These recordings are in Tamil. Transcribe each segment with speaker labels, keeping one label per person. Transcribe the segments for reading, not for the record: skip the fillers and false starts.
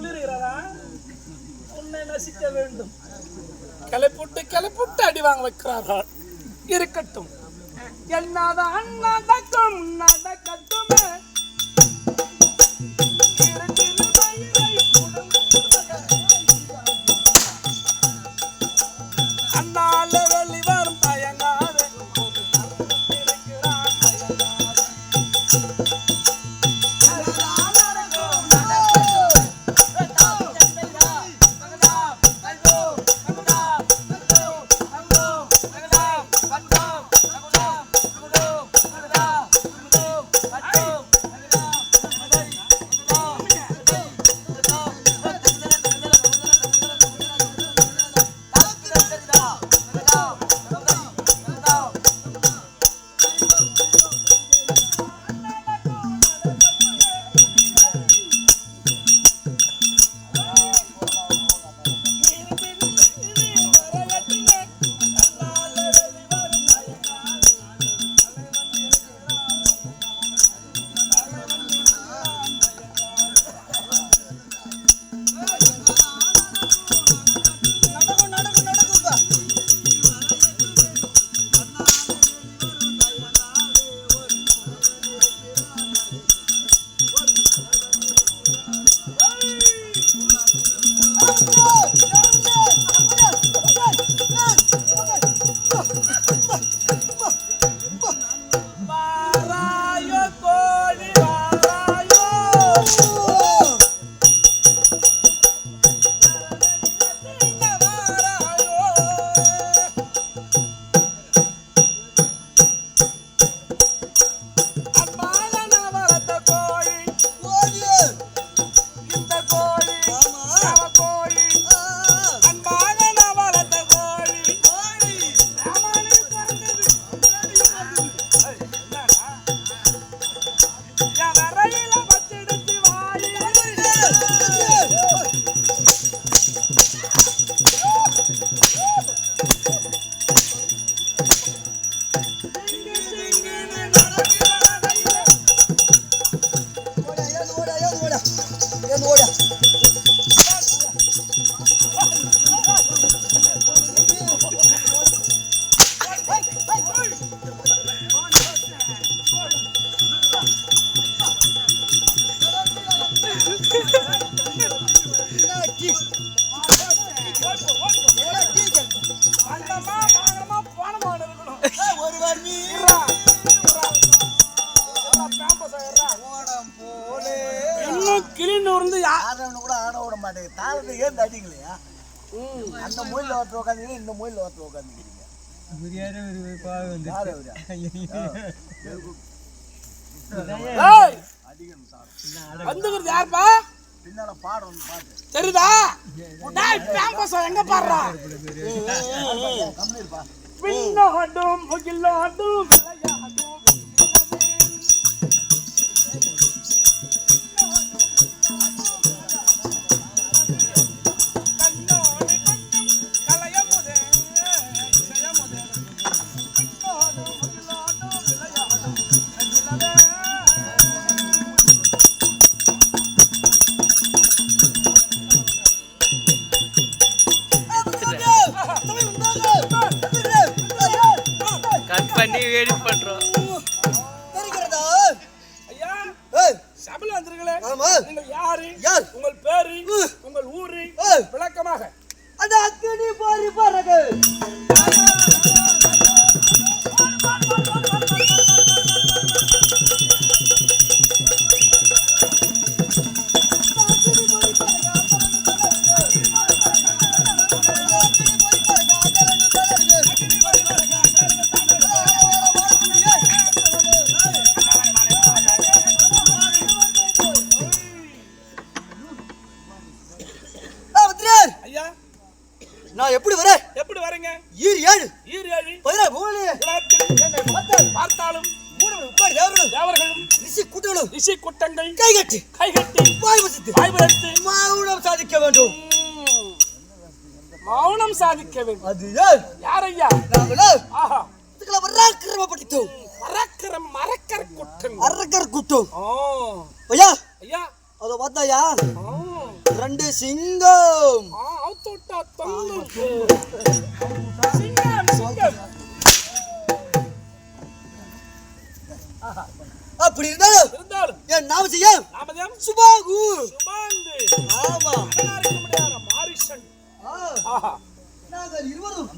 Speaker 1: சொல்லிருக்கிறதா உன்னை நசிக்க வேண்டும். கிளப்புட்டு அடி வாங்க வைக்கிறார்கள். இருக்கட்டும், என்னதான் நடக்கும் நடக்கட்டுமே. அண்ணால வெளி வரும் தயங்காத கிளின்னு யாரும் கூட ஆட விட மாட்டேங்க. தாளத்தை ஏன் தட்டிக்கலையா? அந்த மொழியில் ஒருத்தர் உட்காந்துக்கிறீங்க, இந்த மொழியில் ஒருத்தர் உட்காந்துக்கிறீங்க. யாருப்பா பின்னால பாடுறோம் பாட்டு தெரியுதா? எங்க பாடுறா பின்னோடும் முகிலோடும் உங்கள் பேரு உங்கள் ஊரு விளக்கமாக அது அக்கினி போரி பறகு நான் எப்படி வரேங்க? ஈர் ஏழு 16 பூமியிலே பார்த்தாலும் தேவர்களும் ரிஷி கூட்டங்கள் கைகட்டி வாய் வசித்து மௌனம் சாதிக்க வேண்டும். அது யார் ஐயா? நாங்களோ இதுல வராக்கிரம படித்தோம். அரக்கர் கூட்டம் ஐயா அதோ பார்த்தாயா
Speaker 2: 2 சிங்கம்.
Speaker 3: அவுத்தோட்டா தொல்லு. சிங்கம் சிங்கம்.
Speaker 2: அப்படி இருந்தாலும் என் நாமஜெயம் சுபாகு. ஆமா
Speaker 3: மாரிசன்.
Speaker 2: நாங்கள்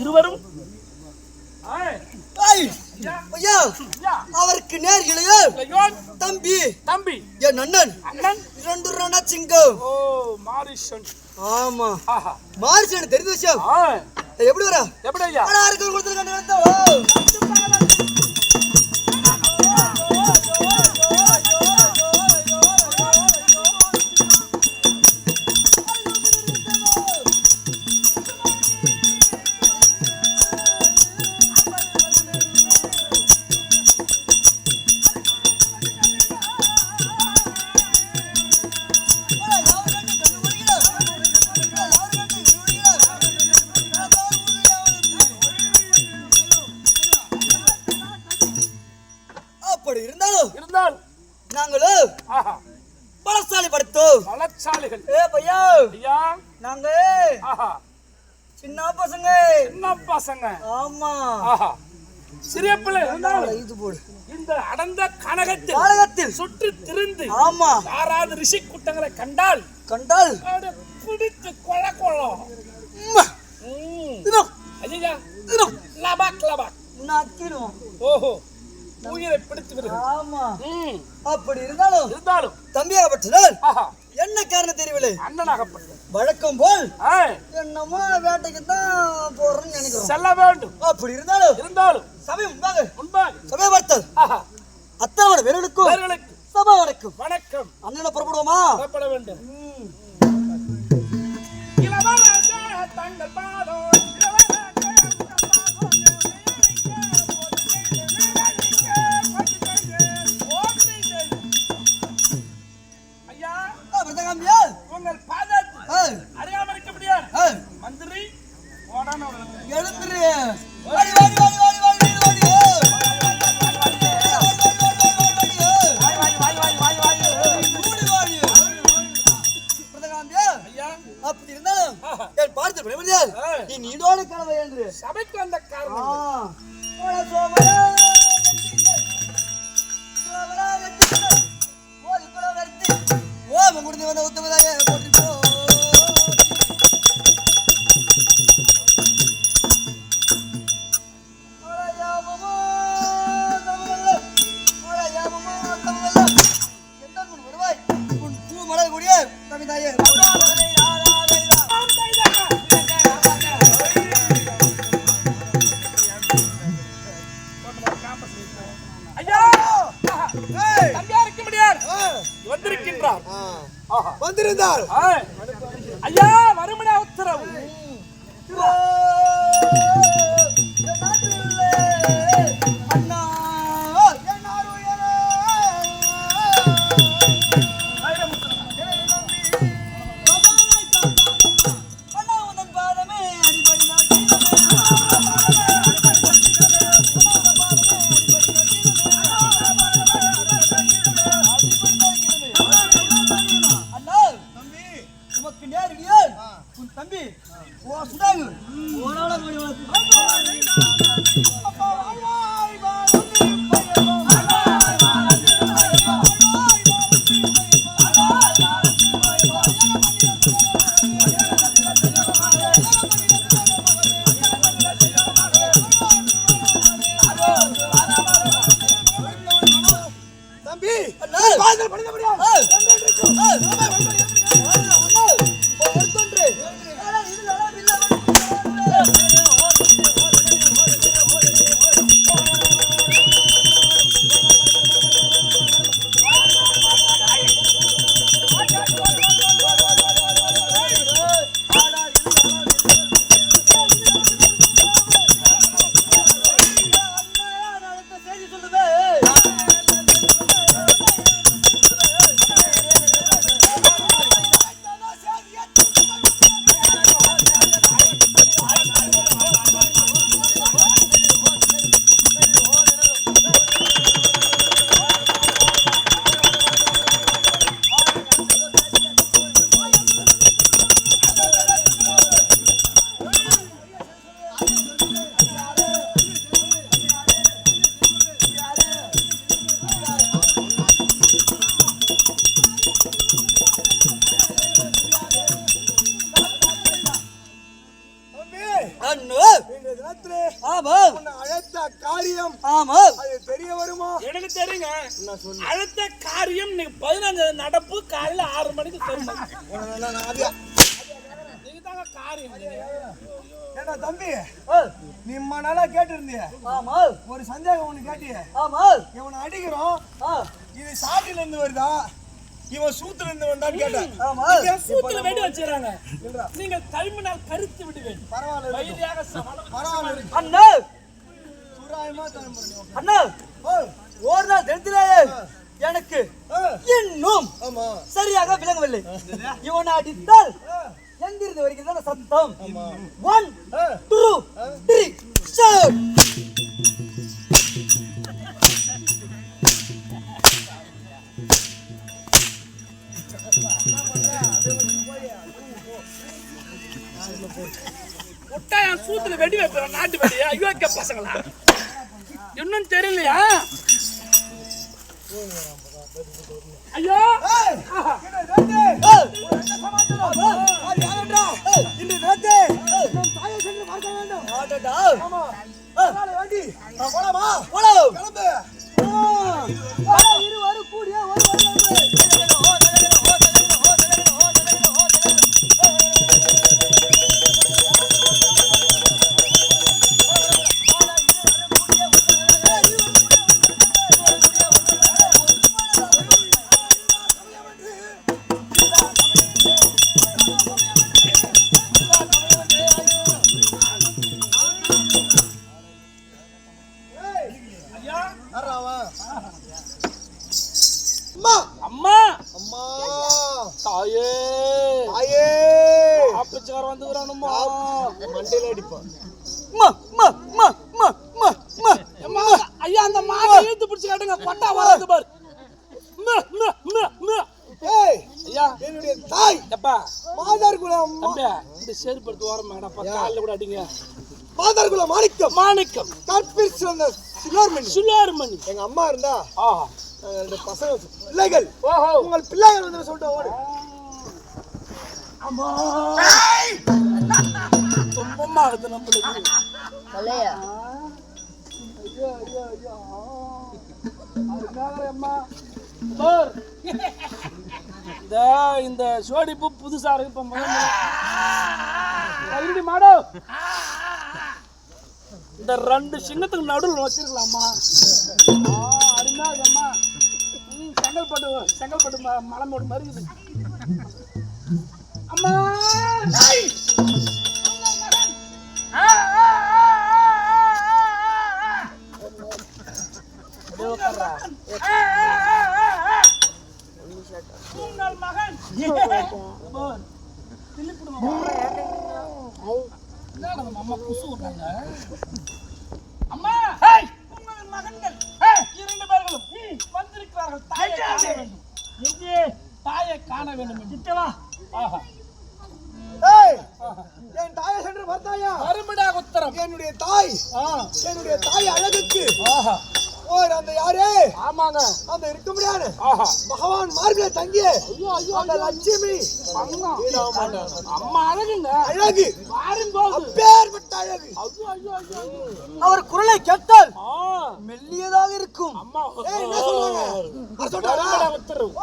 Speaker 3: இருவரும்
Speaker 2: ஐயா அவருக்கு நேர் இளையோன் தம்பி
Speaker 3: தம்பி
Speaker 2: என் அண்ணன் 2 ரணசிங்கம்.
Speaker 3: ஓ மாரிசன்.
Speaker 2: ஆமா மாரிசன் தெரிஞ்ச விஷயம். எப்படி வரா
Speaker 3: எப்படி ஐயா
Speaker 2: இருக்கு கொடுத்துருக்க.
Speaker 3: இருந்தால்
Speaker 2: நாங்களும் பலசாலி படுத்தோம்.
Speaker 3: பலசாலிகள்.
Speaker 2: பையா
Speaker 3: ஐயா
Speaker 2: நாங்க சின்ன பசங்க. ஆமா
Speaker 3: சிறிய பிள்ளை இருந்தாலும்
Speaker 2: இது போடு.
Speaker 3: இந்த அடர்ந்த கனகத்தில் சுற்றி திரிந்து
Speaker 2: ஆமா
Speaker 3: யாராவது ரிஷி கூட்டங்களை கண்டால் பிடித்து கொல கொள்ளும். ஐயா லபாக் லபாக்
Speaker 2: நக்கிரும்.
Speaker 3: ஓஹோ உயிரை பிடித்து விடுது.
Speaker 2: ஆமா அப்படி இருந்தாலும் தம்பியாகப்பட்டதால் என்ன காரணம் தெரியவில்லை.
Speaker 3: அண்ணனாகப்பட்டது
Speaker 2: வழக்கம் போல் என்னமோ வேட்டைக்கு தான் போறோம்னு நினைக்கிறோம்.
Speaker 3: செல்ல வேண்டும்.
Speaker 2: அப்படி இருந்தாலும் சபை முன்பாக சபை பார்த்தல் அத்தாவோட வீரர்களுக்கும் சபா வணக்கம்.
Speaker 3: வணக்கம்.
Speaker 2: அண்ணனை புறப்படுவோமா?
Speaker 3: புறப்பட வேண்டும். தங்கள் பாதம் உங்கள் பாதத்தில் அறியாமல் இருக்க முடியாது. மந்திரி
Speaker 2: எழுந்துரு. அப்படி இருந்தாலும் என் பார்த்து நீ நீடோடு கனவை என்று
Speaker 3: சபைக்கு வந்த காரணம்
Speaker 2: முடிந்து வந்த உத்தமதாய போற்றி போ. உன் பூ மலர் கூடிய தமிழாயே வந்திருந்தால்
Speaker 3: ஐயா வருமனா உத்தரவு.
Speaker 2: அண்ணா தம்பி சுடாங்க தம்பி
Speaker 1: காரியம்
Speaker 2: ஆமா
Speaker 1: அது தெரிய வருமா?
Speaker 3: எனக்கு தெரியுங்க. அடுத்த காரியம் நீங்க 15 நடப்பு காலையில 6 மணிக்கு சொல்லணும். நீங்க தாங்க காரியம்.
Speaker 1: ஏண்டா தம்பி, நீ இம்மா நாளா கேட்டிருந்திய.
Speaker 2: ஆமா
Speaker 1: ஒரு சந்தேகம் ஒண்ணு கேட்டிய.
Speaker 2: ஆமா
Speaker 1: இவனை அடிக்கிறோம், இது சாட்டில இருந்து வருதா இவன் சூத்துல இருந்து வந்தான்னு கேட்டேன்.
Speaker 2: ஆமா
Speaker 3: சூத்துல வெடி வச்சிராங்க. நீங்க கைமனால் கருத்து விடுவேன்.
Speaker 1: பரவாயில்ல
Speaker 3: வைரியாக
Speaker 1: பரவாயில்ல.
Speaker 2: அண்ணா
Speaker 1: சுராயமா தரம்புறீங்க.
Speaker 2: அண்ணா ஒரு நாள் தெரிஞ்சிலே எனக்கு இன்னும்
Speaker 1: ஆமா
Speaker 2: சரியாக விளங்கவில்லை. இவனை அடித்தால் எங்கிருந்து வருகிறது சத்தம்? 1 2 3 ஸ்டார்ட்.
Speaker 3: முட்டாயன் சூத்துல வெடி வைப்பேன். நாட்டு வெடியா? ஐயோக்க பசங்களா, இன்னும் தெரியலையா? ஐயோ அம்மா
Speaker 1: அம்மா
Speaker 3: தாயே
Speaker 1: தாயே
Speaker 3: ஆப்பிச்சார வந்துறானுமா
Speaker 1: மண்டையில அடிப்பான்.
Speaker 3: ஐயா அந்த மாட்டை இழுத்து பிடிச்சு காட்டுங்க. கொட்டா வராது பாரு.
Speaker 1: ஏய்
Speaker 3: ஐயா
Speaker 1: என்னுடைய தாய்
Speaker 3: எப்பா
Speaker 1: மாதார் குலம்
Speaker 3: தம்பி இந்த செருப்படுத்து ஓரம் மேடப்பா காலில் கூட அடிங்க.
Speaker 1: மாதார் குலம் மாணிக்கம்
Speaker 3: மாணிக்கம்
Speaker 1: கற்பில் சிறந்த சிலோர்மணி
Speaker 3: சுலார்மணி.
Speaker 1: எங்க அம்மா இருந்தா
Speaker 3: ஆஹா
Speaker 1: ரெண்டு பசங்க பிள்ளைகள்.
Speaker 3: ஓஹோ
Speaker 1: உங்கள் பிள்ளைகள் வந்து சொல்லிட்டு ஓடு.
Speaker 3: அம்மா துன்பமா இருக்குது நம்மளுக்கு.
Speaker 4: கலையா
Speaker 3: ஐயோ ஐயோ ஐயோ அதுக்காக அம்மா போர். இந்த சோடிப்பு புதுசா இருக்கு. இப்ப முதல்ல மாடோ இந்த 2 சிங்கத்துக்கு நடுவில் வச்சிருக்கலாம்மா. அருமையாகம்மா. செங்கல்பட்டு மலைமோடு மாதிரி இருக்குது. அம்மா உங்கள் மகன் அம்மா குசு விட்டாங்க. அம்மா உங்கள் மகன்கள் 2 பேர்களும் வந்திருக்கிறார்கள். தாயை காண வேண்டும். எங்கே தாயை காண வேண்டும் என்று. ஆஹா
Speaker 1: ஏய் என் தாயை சென்று பார்த்தாயா?
Speaker 3: அருமையாக உத்தரம்.
Speaker 1: என்னுடைய தாய் அழகுக்கு
Speaker 3: ஆஹா
Speaker 1: ஓர் அந்த யாரே
Speaker 3: ஆமாங்க
Speaker 1: அந்த இருக்க முடியாது.
Speaker 3: ஆஹா
Speaker 1: பகவான் மார்பிலே தங்கிய
Speaker 3: ஐயோ ஐயோ
Speaker 1: அந்த லட்சுமி
Speaker 3: அம்மா அழகுங்க.
Speaker 1: அழகு
Speaker 3: வாரும் போது
Speaker 1: அப்பேற்பட்ட அழகு.
Speaker 3: ஐயோ ஐயோ ஐயோ
Speaker 2: அவர் குரலை கேட்டால்
Speaker 3: ஆ
Speaker 2: மெல்லியதாக இருக்கும்.
Speaker 3: அம்மா
Speaker 1: ஏய் என்ன சொல்றாங்க? அது சொல்றாரா?
Speaker 3: அருமையாக உத்தரவு.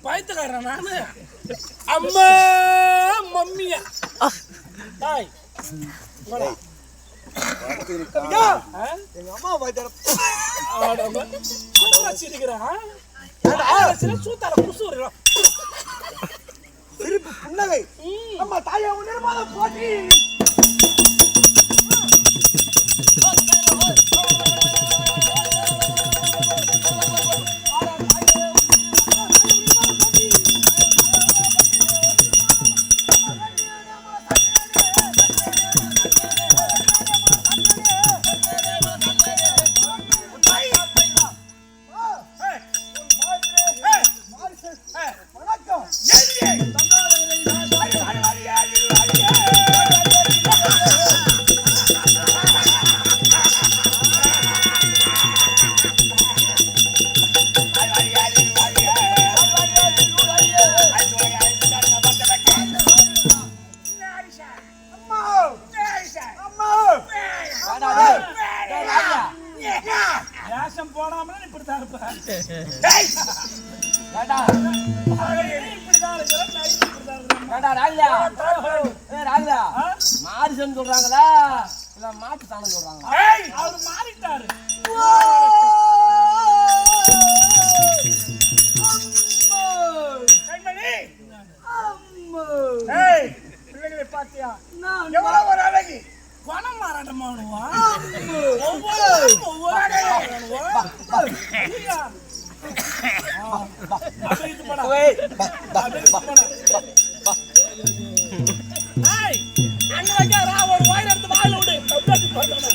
Speaker 3: பைத்தியக்காரன் நானு. அம்மா மம்மியா தாய்
Speaker 1: எங்க அம்மா பாத்தியா
Speaker 3: சிரிக்கிறான். சூத்தால குசு
Speaker 1: சிரிப்பு புன்னகை நம்ம தாயை உணர்வாத போட்டி.
Speaker 3: இருப்ப.
Speaker 2: டேய்
Speaker 4: கேட்டா
Speaker 3: பகலில் இப்படிதான் இருக்கிற, நைட்டு இப்படிதான் இருக்கிற.
Speaker 4: கேட்டா ராஜா ராஜா மாரிசன் சொல்றாங்களா இல்ல மாட்டு தானம் சொல்றாங்களா?
Speaker 3: ஏய், அவரு மாறிட்டாரு. கண்மணி. ஏய், பிள்ளைகளை பாத்தியா? எவ்வளவு ஒரு அழகி. குணம் மாறாட்டமானுவா? ஒவ்வொரு அழகானுவா? இல்லையா? அப்படியே இது பண்ணா. அப்படியே இது பண்ணா. ஏய், அங்க வைக்காதடா, ஒரு வாயில எடுத்து வாயில விடு. தப்பாட்டி பார்த்தவன.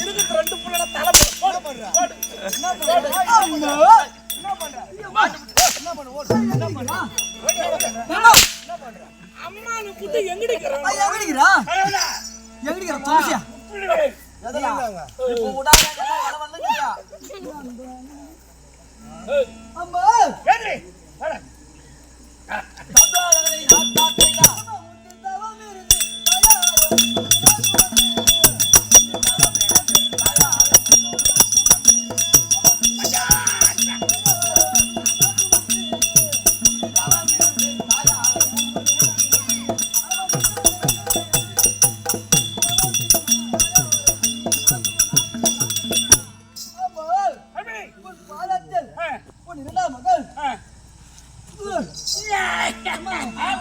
Speaker 3: இருக்குது 2 புள்ளட தலை போடு. போடு. என்ன பண்ற? அம்மானு புட்டு எங்கடிக்கறான்?
Speaker 2: எங்கடிக்கிறா தோசியா
Speaker 4: இப்போ உடாங்க வரவல்லங்கயா
Speaker 2: அம்மா
Speaker 3: ஏய், வாடா.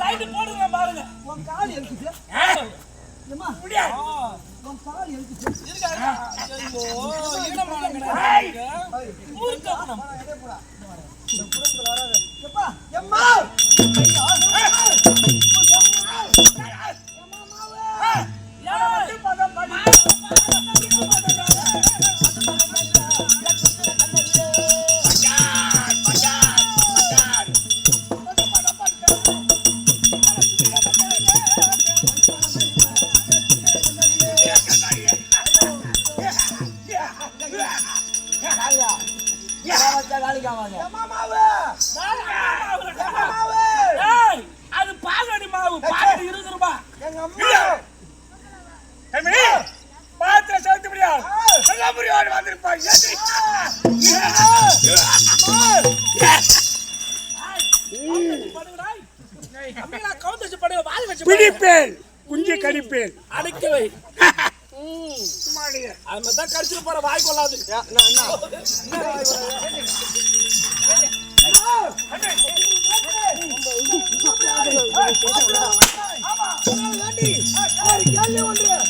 Speaker 3: லைட் போடுங்க பாருங்க.
Speaker 2: உன் கால் எதுக்கு ஏமா
Speaker 3: முடியாது.
Speaker 2: உன் கால் எதுக்கு
Speaker 3: ஐயோ, ஈனமானங்கடா. ஊர்க்க குணம்.
Speaker 2: எப்பா எம்மா
Speaker 3: யாரு பதம் படி. ஏய், அது பாலடி மாவு. பாலடி 20 ரூபாய். கண்மணி, பாத்திர செலுத்த முடியாது. எல்லா புரியோடு வந்திருப்பா. பிடிப்பேன், குஞ்சு கடிப்பேன், அடக்கி வை. அது மாதிரி தான் கடிச்சிட்டு போற, வாய் கொள்ளாது.
Speaker 2: கேள்வி ஒன்று